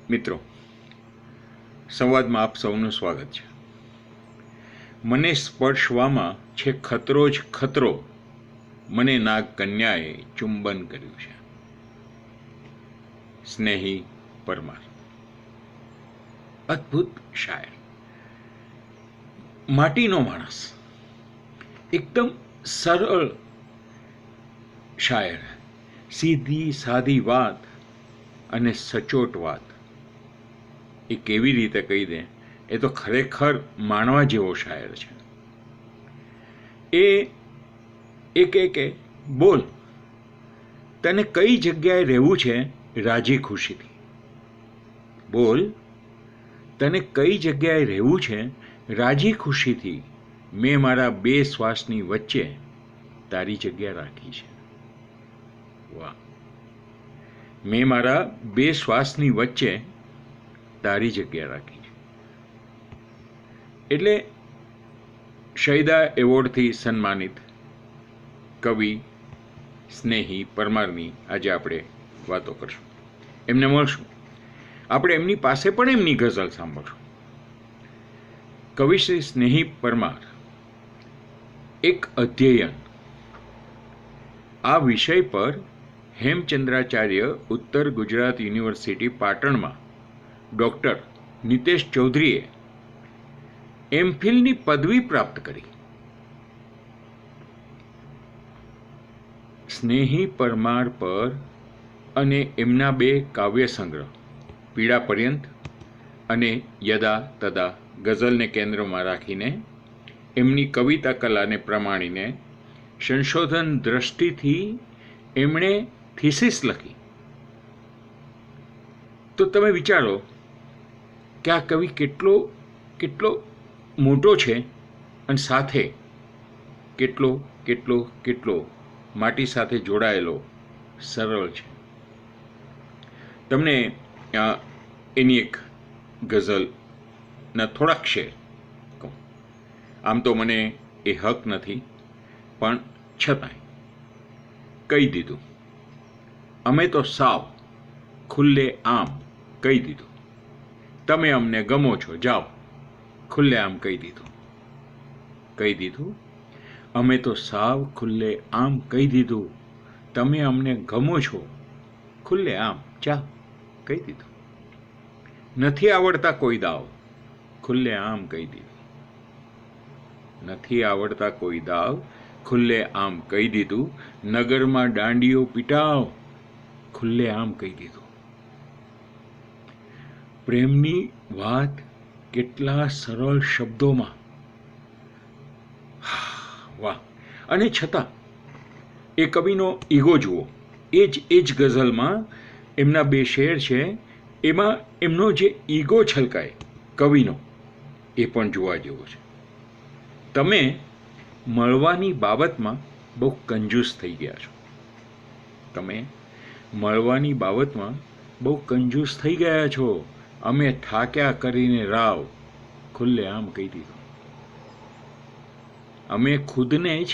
મિત્રો, સંવાદમાં આપ સૌનું સ્વાગત છે. મને સ્પર્શવામાં છે ખતરો જ ખતરો, મને નાગ કન્યાએ ચુંબન કર્યું છે. સ્નેહી પરમાર. અદ્ભુત શાયર, માટીનો માણસ, એકદમ સરળ શાયર, સીધી સાદી વાત અને સચોટ વાત એ કેવી રીતે કહી દે, એ તો ખરેખર માણવા જેવો શાયર છે. એ કે બોલ, તને કઈ જગ્યાએ રહેવું છે રાજી ખુશીથી? બોલ, તને કઈ જગ્યાએ રહેવું છે રાજી ખુશીથી? મેં મારા બે શ્વાસની વચ્ચે તારી જગ્યા રાખી છે. વાહ! મેં મારા બે શ્વાસની વચ્ચે તારી જગ્યા રાખી છે. એટલે શહીદા એવોર્ડથી સન્માનિત કવિ સ્નેહી પરમારની આજે આપણે વાતો કરશું, એમને મળશું. આપણે એમની પાસે પણ એમની ગઝલ સાંભળશું. કવિ શ્રી સ્નેહી પરમાર, એક અધ્યયન. આ વિષય પર હેમચંદ્રાચાર્ય ઉત્તર ગુજરાત યુનિવર્સિટી પાટણમાં ડૉક્ટર નિતેશ ચૌધરીએ એમફિલની પદવી પ્રાપ્ત કરી. સ્નેહી પરમાર પર અને એમના બે કાવ્ય સંગ્રહ પીડા પર્યંત અને યદા તદા ગઝલને કેન્દ્રમાં રાખીને એમની કવિતા કલાને પ્રમાણીને સંશોધન દ્રષ્ટિથી એમણે થીસીસ લખી. તો તમે વિચારો કે આ કવિ કેટલો મોટો છે અને સાથે કેટલો માટી સાથે જોડાયેલો સરળ છે. તમને એની એક ગઝલના થોડાક શેર કહું. આમ તો મને એ હક નથી, પણ છતાંય કહી દીધું. અમે તો સાવ ખુલ્લે આમ કહી દીધું, તમે અમને ગમો છો, જાઓ. ખુલ્લે આમ કહી દીધું. અમે તો સાવ ખુલ્લે આમ કહી દીધું, તમે અમને ગમો છો, ખુલ્લે આમ જાઓ. કહી દીધું. નથી આવડતા કોઈ દાવ, ખુલ્લે આમ કહી દીધું. નથી આવડતા કોઈ દાવ, ખુલ્લે આમ કહી દીધું. નગરમાં દાંડીઓ પીટાવ, ખુલ્લે આમ કહી દીધું. પ્રેમની વાત કેટલા સરળ શબ્દોમાં. વાહ! અને છતાં એ કવિનો ઈગો જુઓ. એ જ ગઝલમાં એમના બે શેર છે, એમાં એમનો જે ઈગો છલકાય કવિનો, એ પણ જોવા જેવો છે. તમે મળવાની બાબતમાં બહુ કંજૂસ થઈ ગયા છો. તમે મળવાની બાબતમાં બહુ કંજૂસ થઈ ગયા છો. અમે થાક્યા કરીને રાવ, ખુલ્લે આમ કહી દીધું. અમે ખુદને જ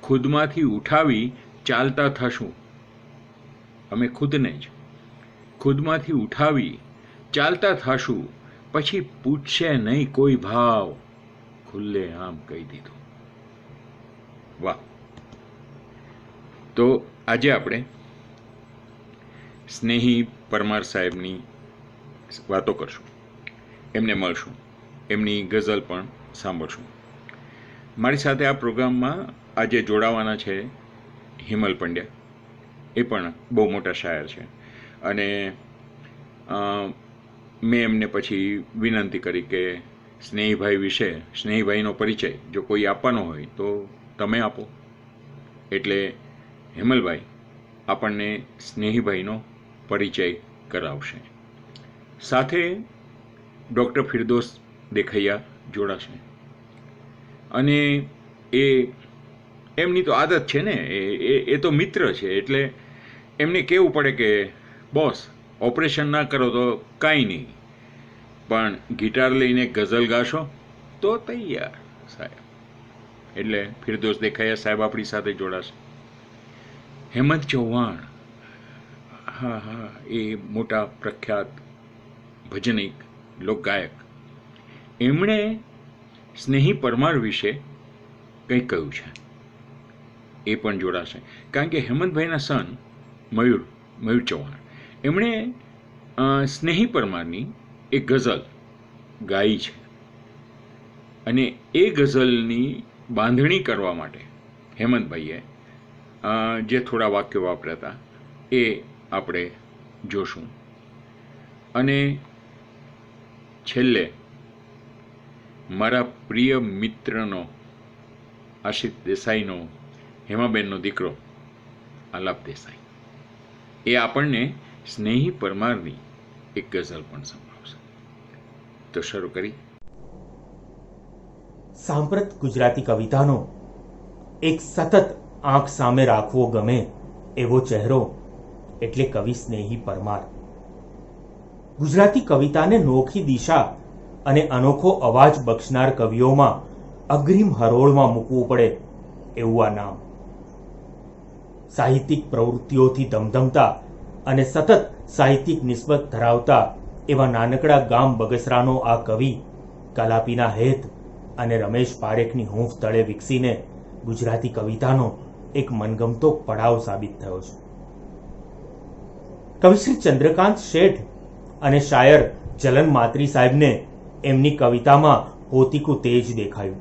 ખુદમાંથી ઉઠાવી ચાલતા થશું. અમે ખુદને જ ખુદમાંથી ઉઠાવી ચાલતા થશું, પછી પૂછશે નહીં કોઈ ભાવ, ખુલ્લે આમ કહી દીધું. વાહ! તો આજે આપણે સ્નેહી પરમાર સાહેબની વાતો કરશું, એમને મળશું, એમની ગઝલ પણ સાંભળશું. મારી સાથે આ પ્રોગ્રામમાં આજે જોડાવાના છે હિમલ પંડ્યા. એ પણ બહુ મોટા શાયર છે અને મેં એમને પછી વિનંતી કરી કે સ્નેહીભાઈ વિશે, સ્નેહીભાઈનો પરિચય જો કોઈ આપવાનો હોય તો તમે આપો. એટલે હેમલભાઈ આપણને સ્નેહીભાઈનો પરિચય કરાવશે. સાથે ડૉક્ટર ફિરદોસ દેખૈયા જોડાશે. અને એમની તો આદત છે ને, એ તો મિત્ર છે, એટલે એમને કહેવું પડે કે બોસ ઓપરેશન ના કરો તો કાંઈ નહીં, પણ ગિટાર લઈને ગઝલ ગાશો તો તૈયાર સાહેબ. એટલે ફિરદોસ દેખૈયા સાહેબ આપણી સાથે જોડાશે. હેમંત ચૌહાણ, હા, એ મોટા પ્રખ્યાત ભજનિક, લોકગાયક, એમણે સ્નેહી પરમાર વિશે કંઈક કહ્યું છે. એ પણ જોડાશે, કારણ કે હેમંતભાઈના સન મયુર ચૌહાણ એમણે સ્નેહી પરમારની એક ગઝલ ગાઈ છે, અને એ ગઝલની બાંધણી કરવા માટે હેમંતભાઈએ જે થોડા વાક્યો વાપર્યા હતા એ આપણે જોશું. અને છેલ્લે મારા પ્રિય મિત્રનો, આશિષ દેસાઈનો, હેમાબેનનો દીકરો આલાપ દેસાઈ, એ આપણને સ્નેહી પરમારની એક ગઝલ પણ સંભળાવશે. તો શરૂ કરી. સાંપ્રત ગુજરાતી કવિતાનો એક સતત આંખ સામે રાખવો ગમે એવો ચહેરો એટલે કવિ સ્નેહી પરમાર. ગુજરાતી કવિતાને નોખી દિશા અને અનોખો અવાજ બક્ષનાર કવિઓમાં અગ્રીમ હરોળમાં મૂકવું પડે એવું આ નામ. સાહિત્યિક પ્રવૃત્તિઓથી ધમધમતા અને સતત સાહિત્યિક નિસ્બત ધરાવતા એવા નાનકડા ગામ બગસરાનો આ કવિ કલાપીના હેત અને રમેશ પારેખની હૂંફ તળે વિકસીને ગુજરાતી કવિતાનો એક મનગમતો પડાવ સાબિત થયો છે. કવિશ્રી ચંદ્રકાંત શેઠ અને શાયર જલન માત્રી સાહેબને એમની કવિતામાં પોતીકું તેજ દેખાયું.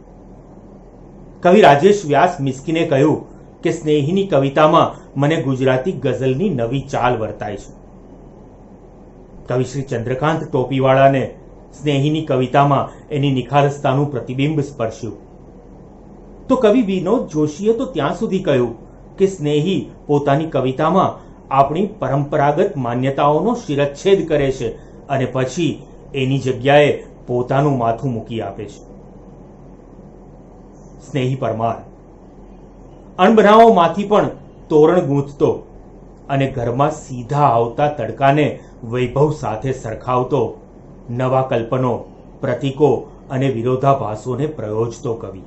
કવિ રાજેશ વ્યાસ મિસ્કીને કહ્યું કે સ્નેહીની કવિતામાં મને ગુજરાતી ગઝલની નવી ચાલ વર્તાય છે. કવિશ્રી ચંદ્રકાંત ટોપીવાળાને સ્નેહીની કવિતામાં એની નિખાલસતાનું પ્રતિબિંબ સ્પર્શ્યું. તો કવિ વિનોદ જોશીએ તો ત્યાં સુધી કહ્યું કે સ્નેહી પોતાની કવિતામાં આપણી પરંપરાગત માન્યતાઓનો શિરચ્છેદ કરે છે અને પછી એની જગ્યાએ પોતાનું માથું મૂકી આપે છે. સ્નેહી પરમાર અણબનાવોમાંથી પણ તોરણ ગૂંથતો અને ઘરમાં સીધા આવતા તડકાને વૈભવ સાથે સરખાવતો, નવા કલ્પનો, પ્રતીકો અને વિરોધાભાસોને પ્રયોજતો કવિ.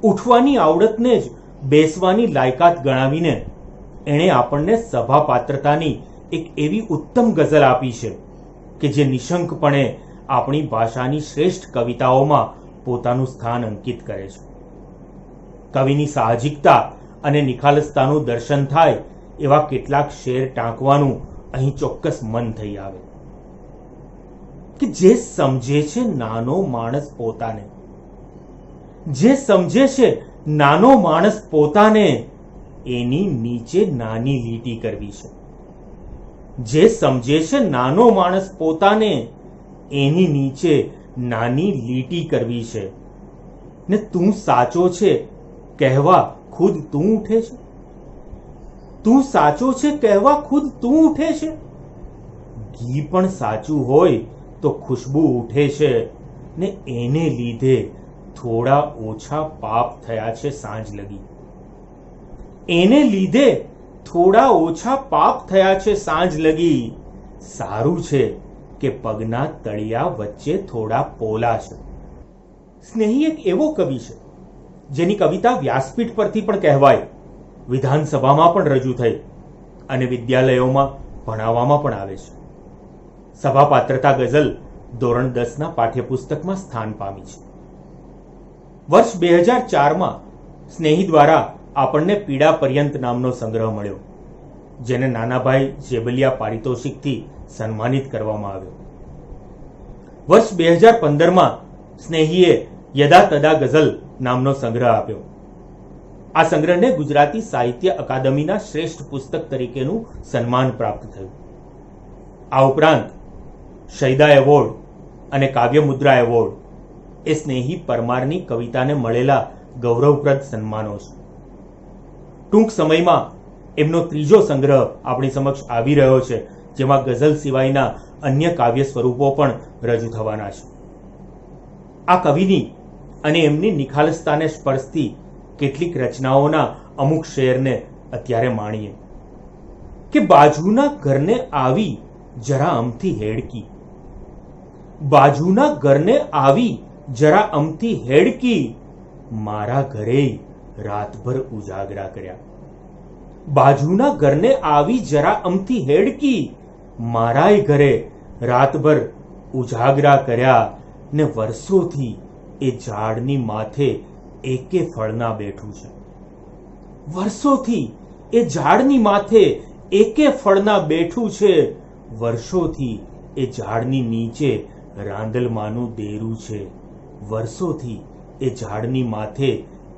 ઉઠવાની આવડતને જ બેસવાની લાયકાત ગણાવીને એણે આપણને સભા પાત્રતાની એક એવી ઉત્તમ ગઝલ આપી છે કે જે નિશંકપણે આપણી ભાષાની શ્રેષ્ઠ કવિતાઓમાં પોતાનું સ્થાન અંકિત કરે છે. કવિની સાહજિકતા અને નિખાલસતાનું દર્શન થાય એવા કેટલાક શેર ટાંકવાનું અહીં ચોક્કસ મન થઈ આવે કે જે સમજે છે નાનો માણસ પોતાને, જે સમજે છે નાનો માણસ પોતાને, એની નીચે નાની લીટી કરવી છે. જે સમજે છે નાનો માણસ પોતાને, એની નીચે નાની લીટી કરવી છે. ને તું સાચો છે કહેવા ખુદ તું ઉઠે છે. તું સાચો છે કહેવા ખુદ તું ઉઠે છે. ઘી પણ સાચું હોય તો ખુશ્બુ ઉઠે છે, ને એને લીધે થોડા ઓછા પાપ થયા છે સાંજ લગી. એને લીધે થોડા ઓછા પાપ થયા છે સાંજ લગી. સારું છે કે પગના તળિયા વચ્ચે થોડા પોલા છે. સ્નેહી એક એવો કવિ છે જેની કવિતા વ્યાસપીઠ પરથી પણ કહેવાય, વિધાનસભામાં પણ રજૂ થઈ અને વિદ્યાલયોમાં ભણાવવામાં પણ આવે છે. સભા પાત્રતા ગઝલ ધોરણ 10ના પાઠ્યપુસ્તકમાં સ્થાન પામી છે. વર્ષ 2004માં સ્નેહી દ્વારા આપણને પીડા પર્યંત નામનો સંગ્રહ મળ્યો, જેને નાનાભાઈ જેબલિયા પારિતોષિકથી સન્માનિત કરવામાં આવ્યો. વર્ષ 2015માં સ્નેહીએ યદા તદા ગઝલ નામનો સંગ્રહ આપ્યો. આ સંગ્રહને ગુજરાતી સાહિત્ય અકાદમીના શ્રેષ્ઠ પુસ્તક તરીકેનું સન્માન પ્રાપ્ત થયું. આ ઉપરાંત શૈદા એવોર્ડ અને કાવ્ય મુદ્રા એવોર્ડ એ સ્નેહી પરમારની કવિતાને મળેલા ગૌરવપ્રદ સન્માનો છે. ટૂંક સમયમાં એમનો ત્રીજો સંગ્રહ આપણી સમક્ષ આવી રહ્યો છે, જેમાં ગઝલ સિવાયના અન્ય કાવ્ય સ્વરૂપો પણ રજૂ થવાના છે. આ કવિની અને એમની નિખાલસતાને સ્પર્શતી કેટલીક રચનાઓના અમુક શેરને અત્યારે માણીએ કે બાજુના ઘરને આવી જરા અમથી હેડકી. બાજુના ઘરને આવી જરા અમથી હેડકી, મારા ઘરે રાતભર ઉજાગરા કર્યા. બાજુના ઘરને આવી જરા અમથી હેડકી, મારાય ઘરે રાતભર ઉજાગરા કર્યા ને વર્ષોથી એ ઝાડની માથે એકે ફળના બેઠું છે. વર્ષોથી એ ઝાડની માથે એકે ફળના બેઠું છે. વર્ષોથી એ ઝાડની નીચે રાંદલમાનું દેરું છે. વર્ષોથી એ ઝાડની માથે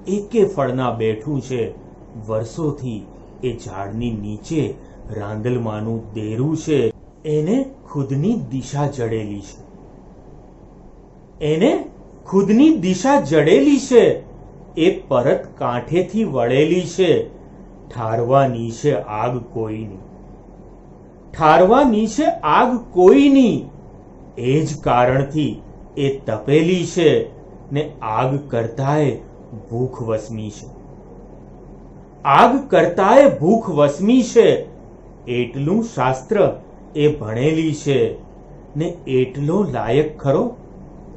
એકે ફળના બેઠું છે. વર્ષોથી એ ઝાડની નીચે રાંદલમાનું દેરું છે. એને ખુદની દિશા જડેલી છે. એને ખુદની દિશા જડેલી છે. એ પરત કાંઠેથી વળેલી છે. ઠારવાની છે આગ કોઈની. ઠારવાની છે આગ કોઈની. એ જ કારણથી એ તપેલી છે ને આગ કરતાંય ભૂખ વસમી છે. આગ કરતાંય ભૂખ વસમી છે. એટલું શાસ્ત્ર એ ભણેલી છે ને એટલો લાયક ખરો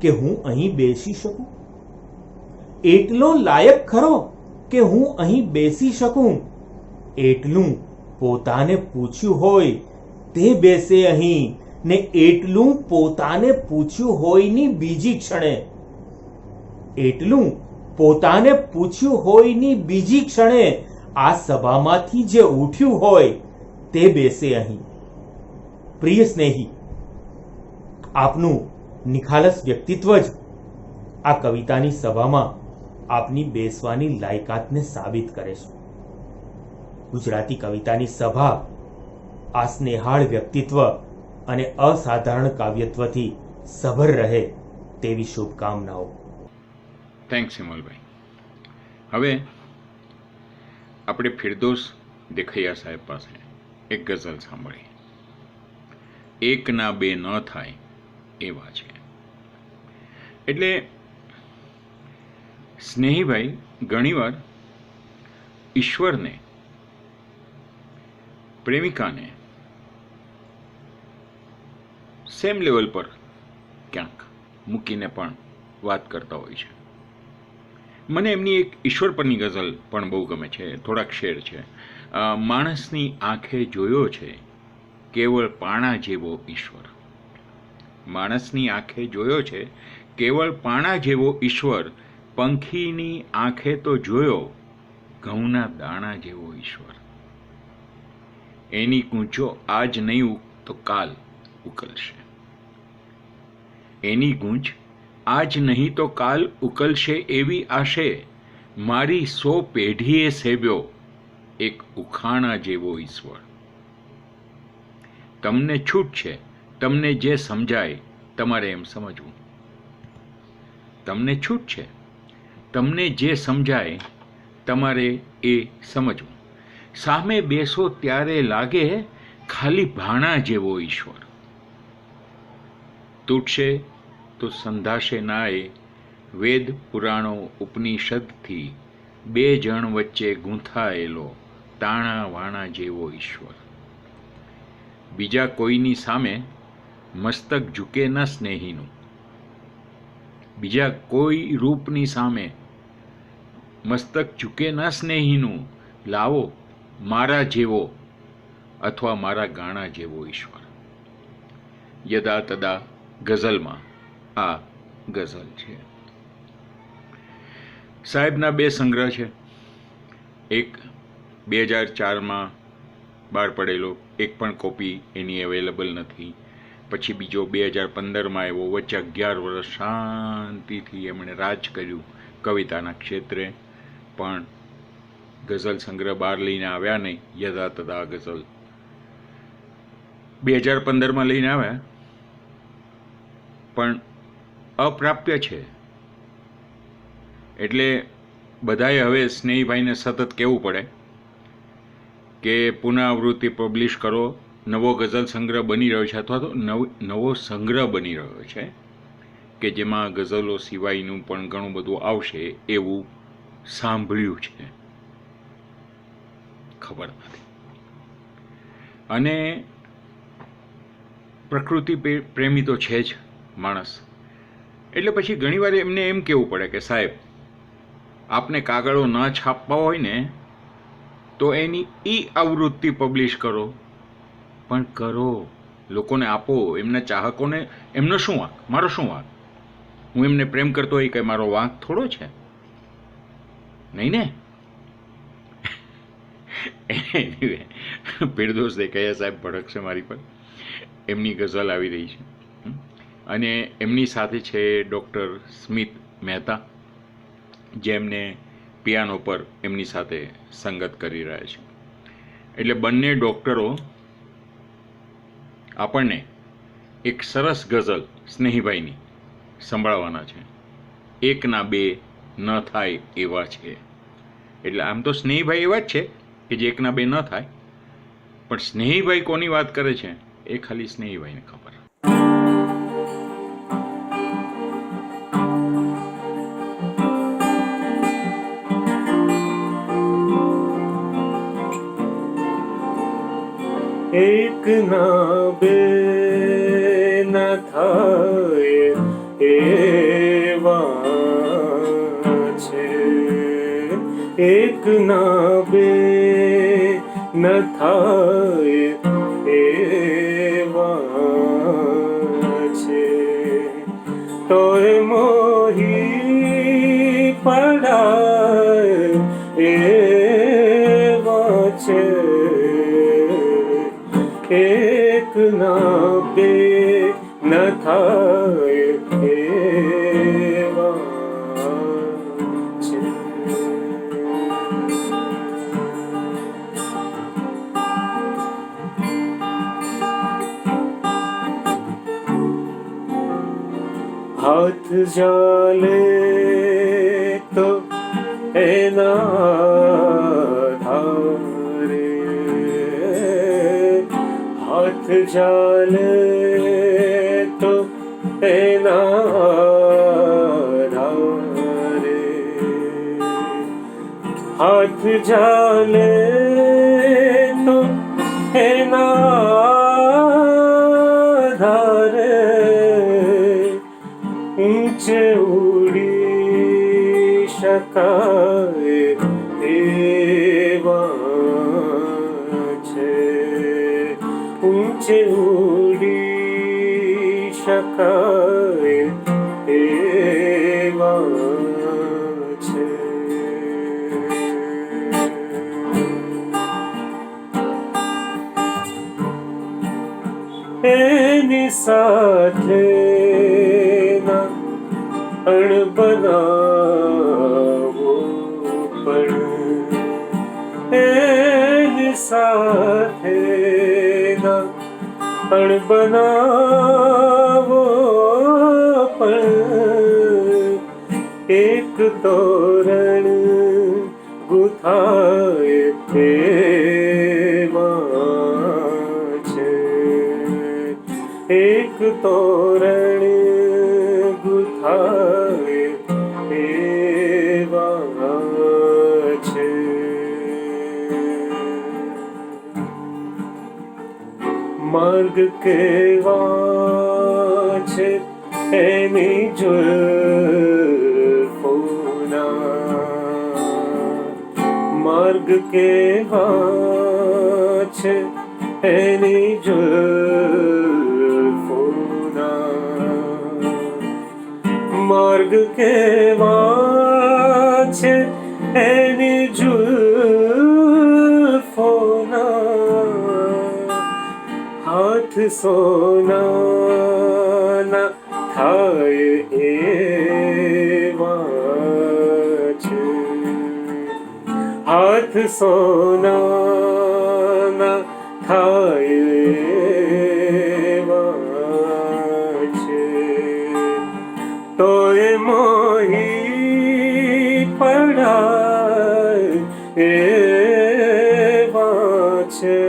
કે હું અહીં બેસી શકું. એટલો લાયક ખરો કે હું અહીં બેસી શકું. એટલું પોતાને પૂછ્યું હોય તે બેસે અહીં ને એટલું પોતાને પૂછ્યું હોયની બીજી ક્ષણે. એટલું પોતાને પૂછ્યું હોયની બીજી ક્ષણે આ સભામાંથી જે ઉઠ્યું હોય તે બેસે અહીં. પ્રિય સ્નેહી, આપનું નિખાલસ વ્યક્તિત્વ જ આ કવિતાની સભામાં આપની બેસવાની લાયકાતને સાબિત કરે છે. ગુજરાતી કવિતાની સભા આ સ્નેહાળ વ્યક્તિત્વ અને અસાધારણ કાવ્યત્વથી સભર રહે તેવી શુભકામનાઓ. થેન્ક્સ હિમલભાઈ. હવે આપણે ફિરદોસ દેખૈયા સાહેબ પાસે એક ગઝલ સાંભળીએ. એક ના બે ન થાય એવા છે. એટલે સ્નેહીભાઈ ઘણીવાર ઈશ્વરને, પ્રેમિકાને સેમ લેવલ પર ક્યાંક મૂકીને પણ વાત કરતા હોય છે. મને એમની એક ઈશ્વર પરની ગઝલ પણ બહુ ગમે છે. થોડાક શેર છે. માણસની આંખે જોયો છે કેવળ પાણા જેવો ઈશ્વર. માણસની આંખે જોયો છે કેવળ પાણા જેવો ઈશ્વર. પંખીની આંખે તો જોયો ઘઉંના દાણા જેવો ઈશ્વર. એની ગૂંચો આજ નહીં તો કાલ ઉકલશે. એની ગૂંચ આજ નહીં તો કાલ ઉકલશે એવી આશે. મારી 100 પેઢીએ સેવ્યો એક ઉખાણા જેવો ઈશ્વર. તમને છૂટ છે, તમને જે સમજાય તમારે એમ સમજવું. તમને છૂટ છે, તમને જે સમજાય તમારે એ સમજવું. સામે બેસો ત્યારે લાગે ખાલી ભાણા જેવો ઈશ્વર. તૂટશે તો સંધાશે નાય વેદ પુરાણો ઉપનિષદથી. 2 જણ વચ્ચે ગૂંથાયેલો તાણા વાણા જેવો ઈશ્વર. બીજા કોઈની સામે મસ્તક ઝૂકે ન સ્નેહીનું. બીજા કોઈ રૂપની સામે મસ્તક ઝૂકે ન સ્નેહીનું. લાવો મારા જેવો અથવા મારા ગાણા જેવો ઈશ્વર. યદા તદા ગઝલમાં આ ગઝલ છે. સાહેબના 2 સંગ્રહ છે. એક 2004માં બહાર પડેલો, એક પણ કોપી એની અવેલેબલ નથી. પછી બીજો 2015માં આવ્યો. વચ્ચે 11 વર્ષ શાંતિથી એમણે રાજ કર્યું કવિતાના ક્ષેત્રે, પણ ગઝલ સંગ્રહ બહાર લઈને આવ્યા નહીં. યદા તદા ગઝલ 2015માં લઈને આવ્યા, પણ અપ્રાપ્ય છે. એટલે બધાએ હવે સ્નેહીભાઈને સતત કહેવું પડે કે પુનરાવૃત્તિ પબ્લિશ કરો. નવો ગઝલ સંગ્રહ બની રહ્યો છે, અથવા તો નવો સંગ્રહ બની રહ્યો છે કે જેમાં ગઝલો સિવાયનું પણ ઘણું બધું આવશે એવું સાંભળ્યું છે, ખબર નથી. અને પ્રકૃતિ પ્રેમી તો છે જ માણસ. એટલે પછી ઘણીવાર એમને એમ કહેવું પડે કે સાહેબ, આપને કાગળો ન છાપવા હોય ને તો એની આવૃત્તિ પબ્લિશ કરો, પણ કરો. લોકોને આપો, એમના ચાહકોને. એમનો શું વાંક? મારો શું વાંક? હું એમને પ્રેમ કરતો હોય કે મારો વાંક થોડો છે? નહીં ને. Anyway, ફિરદોસ દેખાયા સાહેબ ભડકશે મારી પર. એમની ગઝલ આવી રહી છે અને એમની સાથે છે ડૉક્ટર સ્મિત મહેતા, જેમને પિયાનો પર એમની સાથે સંગત કરી રહ્યા છે. એટલે બંને ડૉક્ટરો આપણને એક સરસ ગઝલ સ્નેહીભાઈની સંભળાવવાના છે. એકના બે ન થાય એવા છે. એટલે આમ તો સ્નેહીભાઈ એવા જ છે કે જે એકના બે ન થાય, પણ સ્નેહીભાઈ કોની વાત કરે છે એ ખાલી સ્નેહીભાઈને ખબર. એક ના બે ન થાય એવા છે. એક ના બે ન થાય એવા છે. તોય મોહી પડાય એવા છે. એક ના બે ન થાય એવા છે. હાથ જાલે તો એના ધારે, હાથ જાલે તો એના ધારે, હાથ જાલે તો એના ધારે, ઊંચે ઉડી શકાય એવા છે. ઊંચે ઉડી શકાય એવા છે. એની સાથે બનાવો પણ, એની સાથે બનાવો પણ, એક તોરણ ગુથાય એવા છે. એક તોરણ ગુથાય એવા છે. માર્ગ કેવા છે એની જુલ્ફોના, માર્ગ કેવા છે એની જુલ્ફોના, માર્ગ કેવા છે એની જુલ્ફોના, હાથ સોનાના થાય એવા છે. હાથ સોનાના થાય એવા છે. તોય મોહી પડાય એવા છે.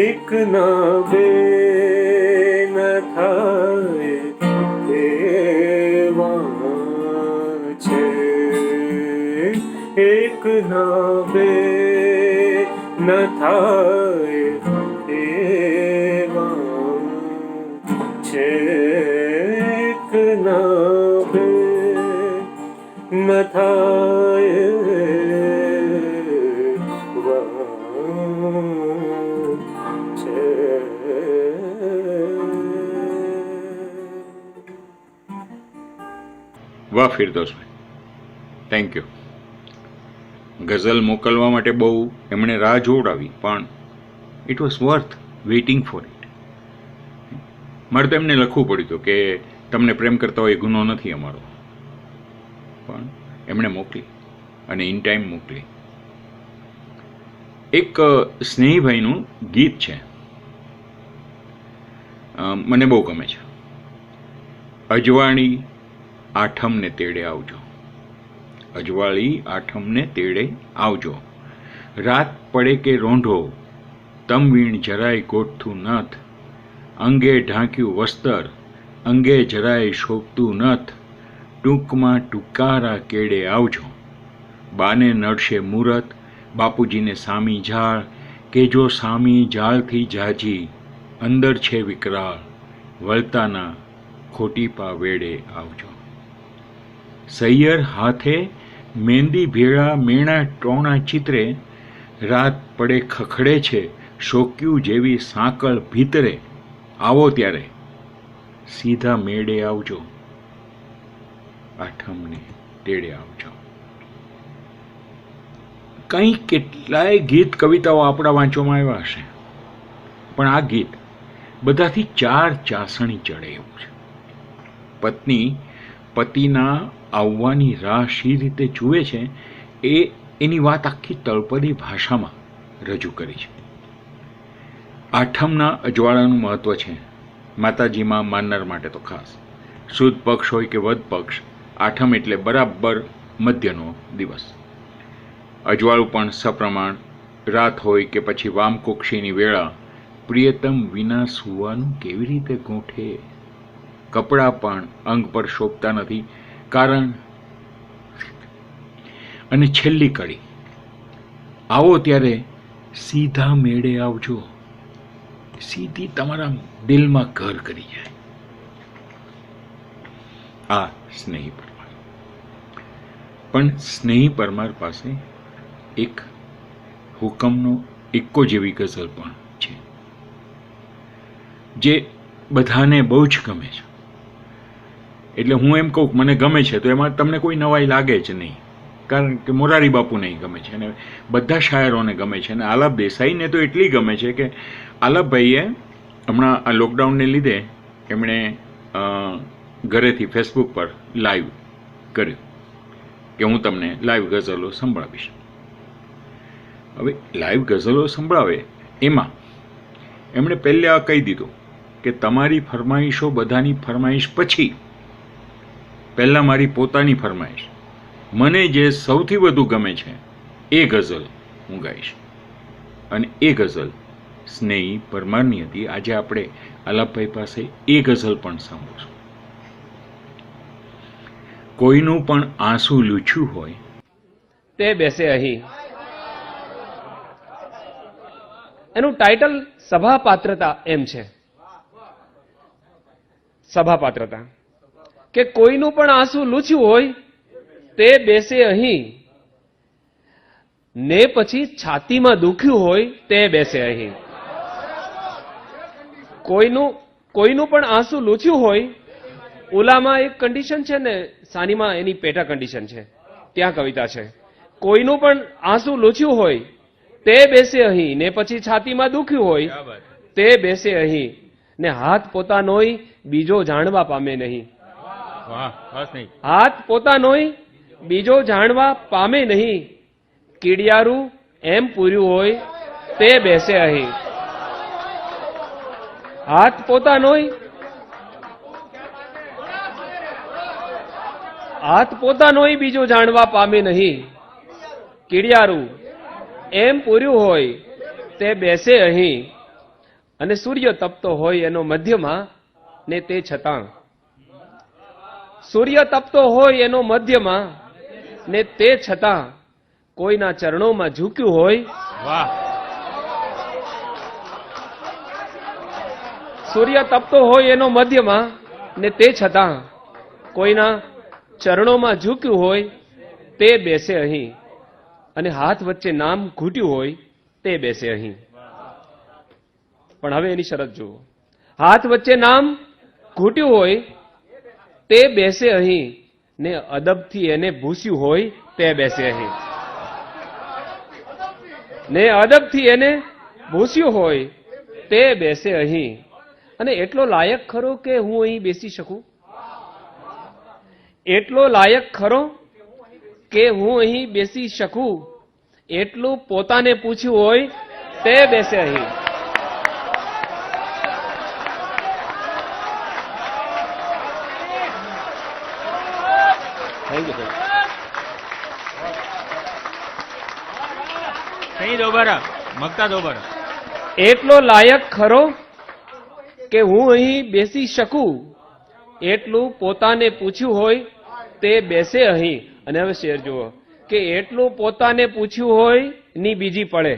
એક ના બે ન થાય એવા છે. એક ના બે ન થાય એવા છે. એક ના બે ન થાય એવા છે. વાહ ફિરદોસભાઈ, થેન્ક યુ. ગઝલ મોકલવા માટે બહુ એમણે રાહ જોવડાવી, પણ it was worth waiting for it. મારે તો એમને લખવું પડ્યું હતું કે તમને પ્રેમ કરતા હોય એ ગુનો નથી અમારો, પણ એમણે મોકલી અને ઇન ટાઈમ મોકલી. એક સ્નેહીભાઈનું ગીત છે, મને બહુ ગમે છે. અજવાળી આઠમને તેડે આવજો, અજવાળી આઠમને તેડે આવજો, રાત પડે કે રોંઢો તમ વીણ જરાય ગોઠતું નથ, અંગે ઢાંક્યું વસ્તર અંગે જરાય શોભતું નથ, ટૂંકમાં ટૂકારા કેડે આવજો, બાને નડશે મૂરત બાપુજીને સામી ઝાળ, કે જો સામી ઝાળથી જાજી અંદર છે વિકરાળ, વળતાના ખોટી પા વેડે આવજો. સૈયર હાથે મહેંદી ભેળા મેણા ટોણા ચિત્રે, રાત પડે ખખડે છે શોક્યું જેવી સાંકળ ભીતરે, આવો ત્યારે સીધા મેળે આવજો, આઠમને તેડે આવજો. કંઈ કેટલાય ગીત કવિતાઓ આપણા વાંચવામાં આવ્યા હશે, પણ આ ગીત બધાથી ચાર ચાસણી ચડે એવું છે. પત્ની પતિના આવવાની રાહ શી રીતે જુએ છે એ એની વાત આખી તળપદી ભાષામાં રજૂ કરી છે. આઠમના અજવાળાનું મહત્વ છે માતાજીમાં માનનાર માટે તો ખાસ. સુદ પક્ષ હોય કે વદ પક્ષ, આઠમ એટલે બરાબર મધ્યનો દિવસ. અજવાળું પણ સપ્રમાણ, રાત હોય કે પછી વામકુક્ષીની વેળા, પ્રિયતમ વિના સુવાનું કેવી રીતે ગોઠે. કપડાં પણ અંગ પર શોભતા નથી કારણ. અને છેલ્લી કડી, આવો ત્યારે સીધા મેળે આવજો, સીધી તમારા દિલમાં ઘર કરી જાય. આ સ્નેહી પરમાર. પણ સ્નેહી પરમાર પાસે એક હુકમનો એક્કો જેવી ગઝલ પણ છે, જે બધાને બહુ જ ગમે છે. એટલે હું એમ કહું મને ગમે છે તો એમાં તમને કોઈ નવાઈ લાગે જ નહીં, કારણ કે મોરારી બાપુને ગમે છે અને બધા શાયરોને ગમે છે. અને આલાપ દેસાઈને તો એટલી ગમે છે કે આલાપભાઈએ હમણાં આ લોકડાઉનને લીધે એમણે ઘરેથી ફેસબુક પર લાઈવ કર્યું કે હું તમને લાઈવ ગઝલો સંભળાવીશ. હવે લાઈવ ગઝલો સંભળાવે એમાં એમણે પહેલાં કહી દીધું કે તમારી ફરમાઈશો બધાની ફરમાઈશ પછી પહેલાં મારી પોતાની ફરમાઈશ, મને જે સૌથી વધુ ગમે છે એ ગઝલ હું ગાઈશ. અને એ ગઝલ સ્નેહી પરમારની હતી. આજે આપણે આલાપભાઈ પાસે એ ગઝલ પણ સાંભળશું. કોઈનું પણ આંસુ લૂછ્યું હોય તે બેસે અહીં. એનું ટાઇટલ સભાપાત્રતા એમ છે. સભાપાત્રતા કે કોઈનું પણ આંસુ લૂછ્યું હોય તે બેસે અહીં, ને પછી છાતીમાં દુખ્યું હોય તે બેસે અહીં. કોઈનું પણ આંસુ લૂછ્યું હોય, ઓલામાં એક કન્ડિશન છે ને સાનીમાં એની પેટા કન્ડિશન છે, ત્યાં કવિતા છે. કોઈનું પણ આંસુ લૂછ્યું હોય તે બેસે અહીં, ને પછી છાતીમાં દુખ્યું હોય તે બેસે અહીં, ને હાથ પોતાનોય બીજો જાણવા પામે નહીં. હાથ પોતાનોય બીજો જાણવા પામે નહીં, કીડિયારું એમ પૂર્યું હોય તે બેસે અહીં. હાથ પોતાનોય બીજો જાણવા પામે નહીં, કીડિયારું એમ પૂર્યું હોય તે બેસે અહીં. અને સૂર્ય તપતો હોય એનો મધ્યમાં, ને તે છતાં સૂર્ય તપતો હોય એનો મધ્યમાં, ને તે છતાં કોઈના ચરણોમાં ઝૂક્યું હોય. વાહ! સૂર્ય તપતો હોય એનો મધ્યમાં, ને તે છતાં કોઈના ચરણોમાં ઝૂક્યું હોય તે બેસે અહીં. અને હાથ વચ્ચે નામ ઘૂંટ્યું હોય તે બેસે અહીં. પણ હવે એની શરત જુઓ. હાથ વચ્ચે નામ ઘૂંટ્યું હોય તે બેસે અહીં, ને અદબથી એને ભૂસ્યું હોય તે બેસે અહીં. ને અદબથી એને ભૂસ્યું હોય તે બેસે અહીં. અને એટલો લાયક ખરો કે હું અહીં બેસી શકું? એટલો લાયક ખરો કે હું અહીં બેસી શકું? એટલું પોતાને પૂછ્યું હોય તે બેસે અહીં. Thank you. કઈ દોબારા મગતા દોબારા. એટલો લાયક ખરો કે હું અહીં બેસી શકું? એટલું પોતાને પૂછ્યું હોય તે બેસે અહીં. અને હવે શેર જુઓ કે એટલું પોતાને પૂછ્યું હોય ની બીજી પડે.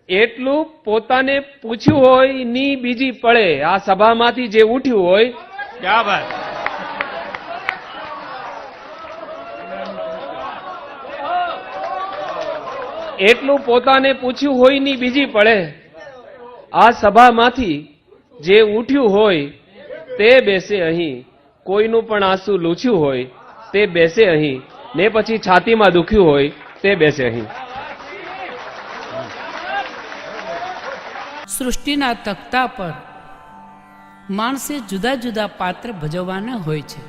એટલું પોતાને પૂછ્યું હોય ની બીજી પડે. આ સભામાંથી જે ઉઠ્યું હોય, ક્યાં વાત. એટલું પોતાને પૂછ્યું હોય ની બીજી પડે. આ સભામાંથી જે ઉઠ્યું હોય તે બેસે અહીં. કોઈનું પણ આંસુ લૂછ્યું હોય તે બેસે અહીં. ને પછી છાતીમાં દુખ્યું હોય તે બેસે અહીં. સૃષ્ટિના તખ્તા પર માણસે જુદા જુદા પાત્ર ભજવવાના હોય છે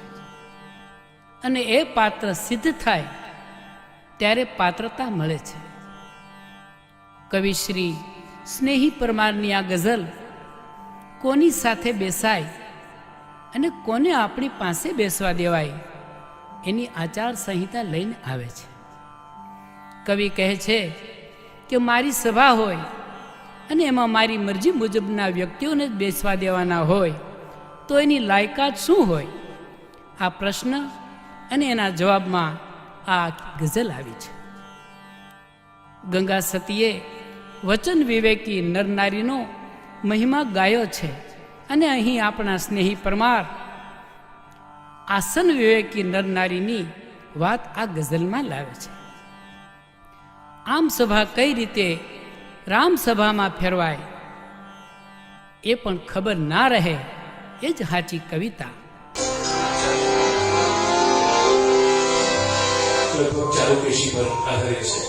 અને એ પાત્ર સિદ્ધ થાય ત્યારે પાત્રતા મળે છે. કવિ શ્રી સ્નેહી પરમારની આ ગઝલ કોની સાથે બેસાય અને કોને આપણી પાસે બેસવા દેવાય એની આચાર સંહિતા લઈને આવે છે. કવિ કહે છે કે મારી સભા હોય અને એમાં મારી મરજી મુજબના વ્યક્તિઓને જ બેસવા દેવાના હોય તો એની લાયકાત શું હોય? આ પ્રશ્ન અને એના જવાબમાં આ ગઝલ આવી છે. ગંગા સતીએ વચન વિવેકી નરનારીનો મહિમા ગાયો છે અને અહીં આપણા સ્નેહી પરમાર આસન વિવેકી નરનારીની વાત આ ગઝલમાં લાવે છે. આમ સભા કઈ રીતે રામ સભામાં ફેરવાય એ પણ ખબર ના રહે એ જ સાચી કવિતા. ચાલુ પેશી પર આધારિત છે.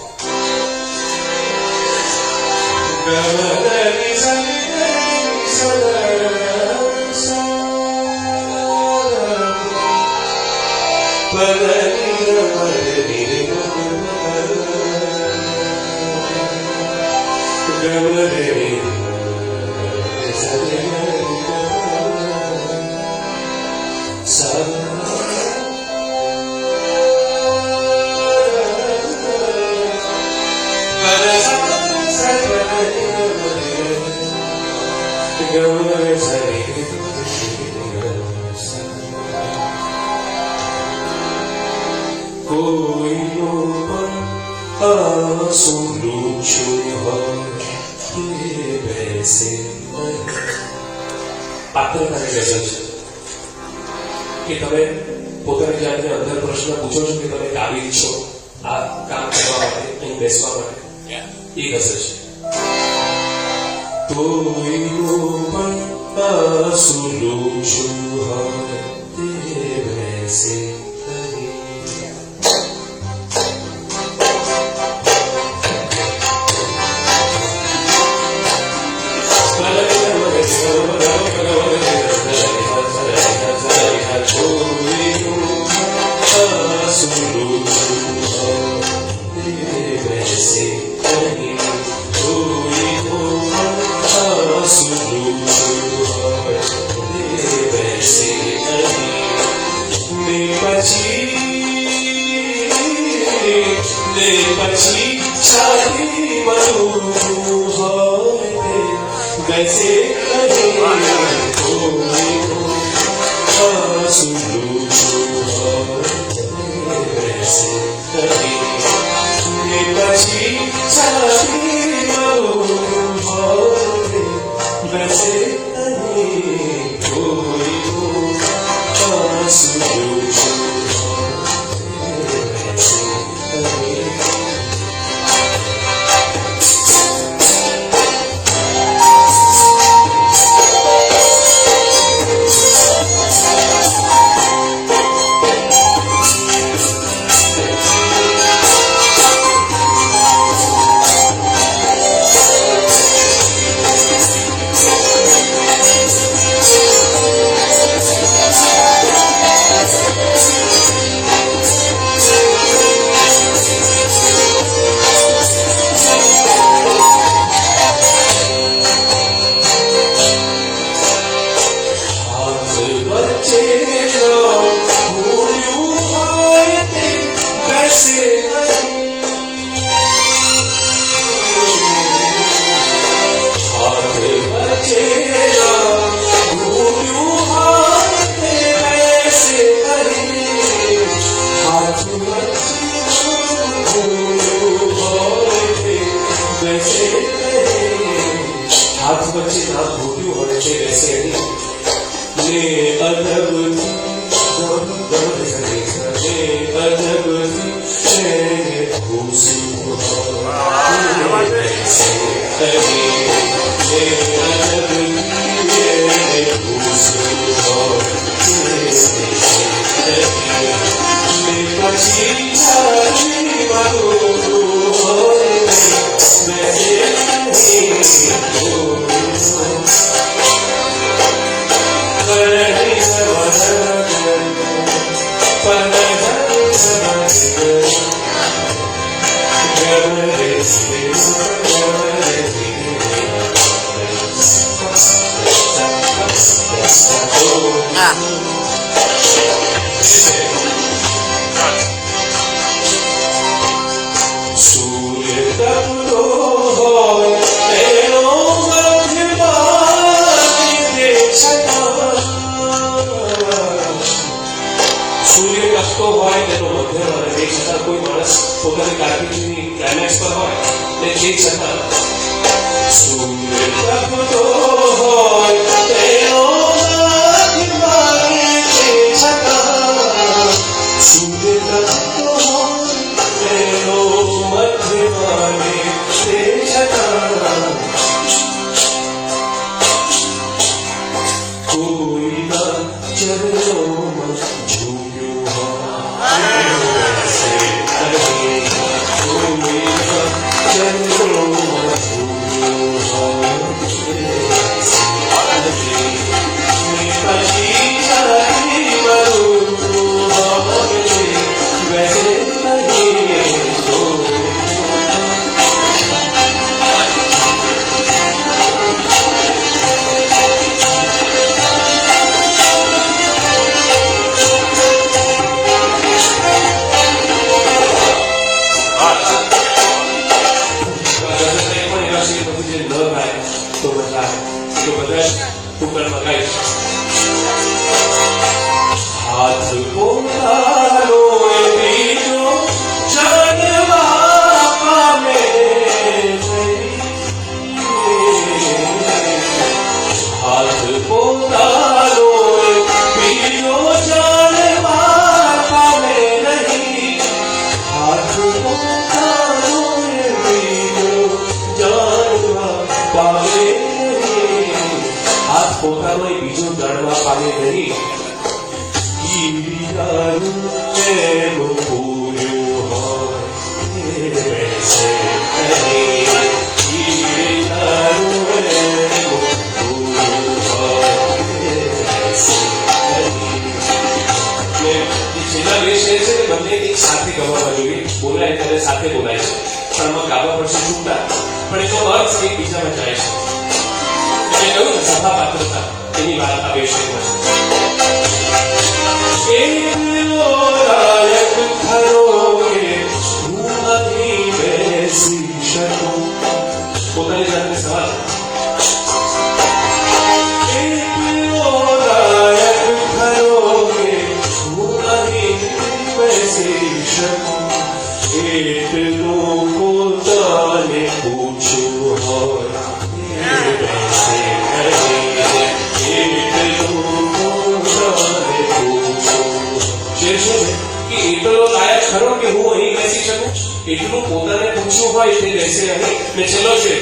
પાત્રતાની ગઝલ છે કે તમે પોતાની જાતને અંદર પ્રશ્ન પૂછો છો કે તમે કાબિલ છો આ કામ કરવા માટે, અહીં બેસવા માટે. એ ગઝલ છે. કોઈનો પણ આંસુ લૂછું હોય તે બેસે હાથ વચ્ચે નામ ઘૂંટ્યું હોય તે બેસે નહીં ને અદબથી કોઈ માણસ પોતાની કારકિર્દીની ક્લાઇમેક્સ પર હોય ને તે છતાં સૂર્ય તપતો હોય તેનો સૂર્ય તપતો હોય તેનો મધ્યમાને તે છતાં કોઈના ચરણોમાં હાથ પોતાનો બીજો જાણવા પામે હાથ પોતાનો બીજો જાણવા પામે નહીં હાથ પોતાનો બીજો જાણવા પામે હાથ પોતાનો બીજો જાણવા પામે નહીં બંને એક સાથે ગવાવા જોઈએ બોલાય ત્યારે સાથે બોલાય છે પણ આમાં ગાવા પડશે છૂટા પણ એનો અર્થ એકબીજામાં જાય છે એટલે કહ્યું ને સભા પાત્રતા એની વાત આ વિષયમાં છે પોતાની જાતને સવાલ પોતાને પૂછ્યું હોય એટલો લાયક ખરો કે હું અહીં બેસી શકું એટલું પોતાને પૂછવું હોય તે બેસે અહીં ને ચલો છે